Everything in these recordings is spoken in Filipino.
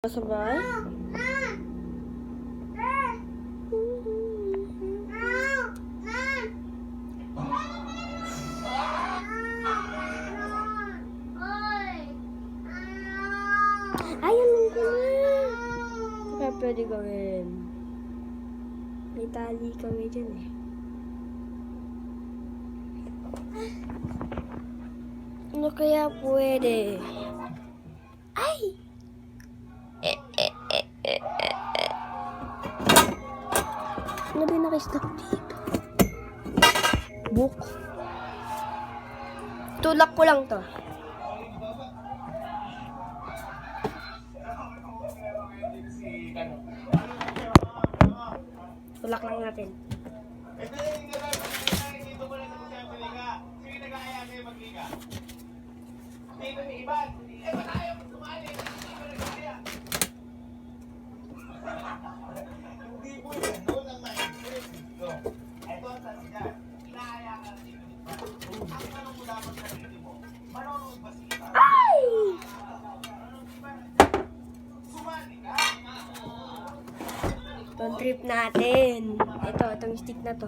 Sabay? Ayun ko na. Kaya pwede gawin. May tali kami dyan eh. Ano kaya pwede? Ay! Ano ba yung nakastock dito? Book. Tulak ko lang to. Tulak lang natin. Ay! Itong trip natin. Itong stick na to.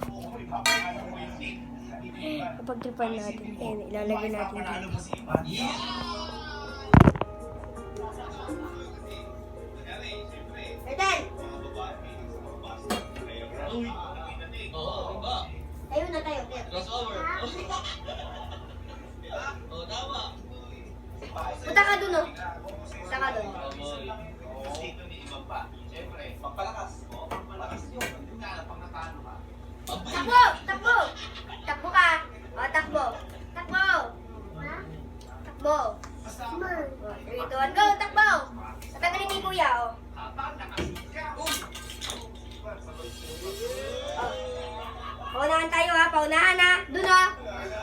Kapag tripan natin, ilalagay natin dito. Ayun na tayo. Crossover. Oh, tama. Punta ka dun, oh. Punta ka dun. Siyempre, magpalakas. Magpalakas yun. Takbo! Takbo! Takbo ka! O, takbo! Takbo! Takbo! 3, 2, 1, go! Takbo! Tatagalin ni Kuya, oh. Paunahan tayo, ha? Paunahan, ha? Dun, oh.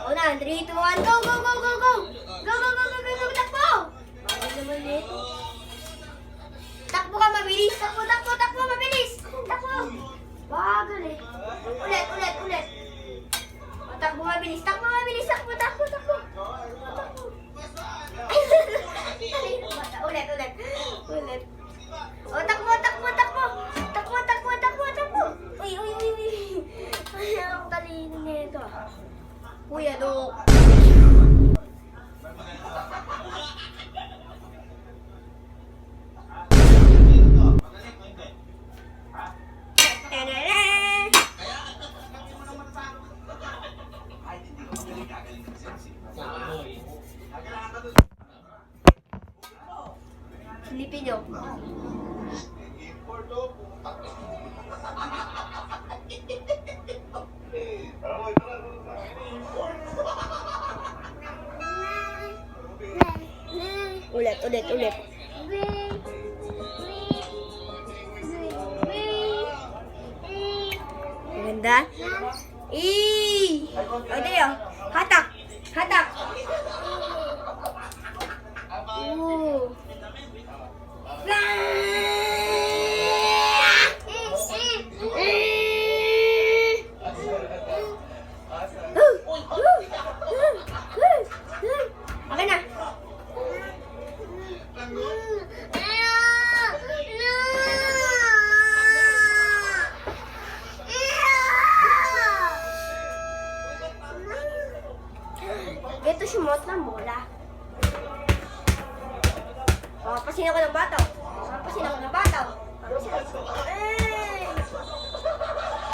Paunahan. 3, 2, 1, go! Go! Go! Go! Go! Go! Go! Go! Go! Go! Go! Takbo! Bakit naman dito? Takbo ka, mabilis! Takbo! Takbo! Takbo! Mabilis! Takbo! Bagal eh. Ulit, ulit, ulit. O, takbo mabilis. Takbo mabilis. Takbo, takbo, takbo. Takbo. Ulit, ulit. Ulit. O, takbo, takbo, takbo. Takbo, takbo, takbo, takbo. Uy, uy, uy, uy. Ay, ang talino nito. Kuya, do. Silipin nyo. Ulit, ulit, ulit. Maganda? O, tayo. Hatak. Hatak. Ooh. Okay na. Ito sumot ng bola. Papasin ako ng bataw. Papasin ako ng bataw.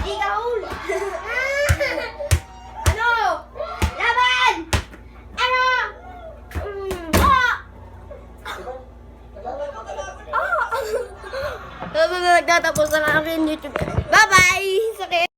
Di ka hul. Ano? Laban! Ano? Nagtatapos ang aking YouTube. Bye-bye! Sakit!